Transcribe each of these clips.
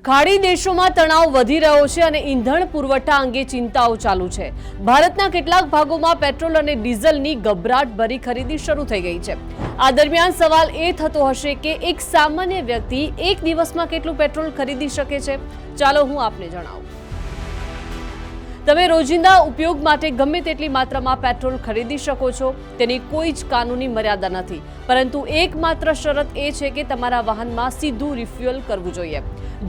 ખાડી દેશોમાં તણાવ વધી રહ્યો છે અને ઈંધણ પુરવઠા અંગે ચિંતાઓ ચાલુ છે। ભારતના કેટલાક ભાગોમાં પેટ્રોલ અને ડીઝલની ગભરાટભરી ખરીદી શરૂ થઈ ગઈ છે। આ દરમિયાન સવાલ એ થતો હશે કે એક સામાન્ય વ્યક્તિ એક દિવસમાં કેટલું પેટ્રોલ ખરીદી શકે છે? ચાલો હું આપને જણાવું। તમે રોજિંદા ઉપયોગ માટે ગમે તેટલી માત્રામાં પેટ્રોલ ખરીદી શકો છો, તેની કોઈ જ કાનૂની મર્યાદા નથી, પરંતુ એકમાત્ર શરત એ છે કે તમારા વાહનમાં સીધું રિફ્યુઅલ કરવું જોઈએ।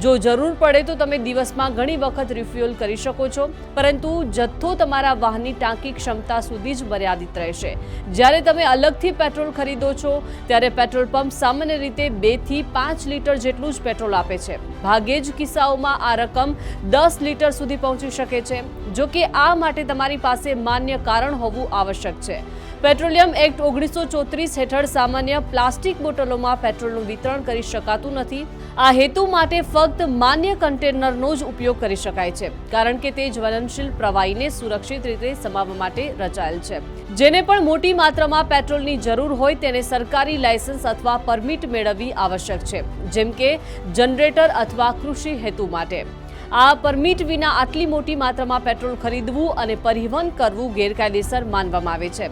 જો જરૂર પડે તો તમે દિવસમાં ઘણી વખત રિફ્યુઅલ કરી શકો છો, પરંતુ જથ્થો તમારા વાહનની ટાંકી ક્ષમતા સુધી જ મર્યાદિત રહેશે। જ્યારે તમે અલગથી પેટ્રોલ ખરીદો છો ત્યારે પેટ્રોલ પંપ સામાન્ય રીતે 2 થી 5 લીટર જેટલું જ પેટ્રોલ આપે છે। ભાગ્યે જ કિસ્સાઓમાં આ રકમ 10 લીટર સુધી પહોંચી શકે છે। જો કે આ માટે તમારી પાસે માન્ય કારણ હોવું આવશ્યક છે। પેટ્રોલિયમ એક્ટ 1934 હેઠળ સામાન્ય પ્લાસ્ટિક બોટલોમાં પેટ્રોલનું વિતરણ કરી શકાતું નથી। આ હેતુ માટે ફક્ત માન્ય કન્ટેનરનો જ ઉપયોગ કરી શકાય છે, કારણ કે તે જ્વલનશીલ પ્રવાહીને સુરક્ષિત રીતે સમાવવા માટે રચાયેલ છે। જેને પણ મોટી માત્રામાં પેટ્રોલની જરૂર હોય તેને સરકારી લાયસન્સ અથવા પરમિટ મેળવવી આવશ્યક છે, જેમ કે જનરેટર અથવા કૃષિ હેતુ માટે। આ પરમિટ વિના આટલી મોટી માત્રામાં પેટ્રોલ ખરીદવું અને પરિવહન કરવું ગેરકાયદેસર માનવામાં આવે છે।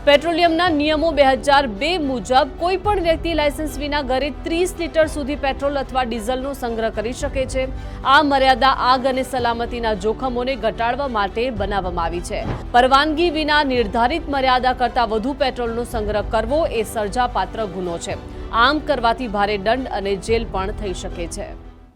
પેટ્રોલિયમના નિયમો 2002 મુજબ કોઈ પણ વ્યક્તિ લાયસન્સ વિના ઘરે 30 લીટર સુધી પેટ્રોલ અથવા ડીઝલનો સંગ્રહ કરી શકે છે। આ મર્યાદા આગ અને સલામતીના જોખમોને ઘટાડવા માટે બનાવવામાં આવી છે। પરવાનગી વિના નિર્ધારિત મર્યાદા કરતાં વધુ પેટ્રોલનો સંગ્રહ કરવો એ સર્જાપાત્ર ગુનો છે। આમ કરવાથી ભારે દંડ અને જેલ પણ થઈ શકે છે।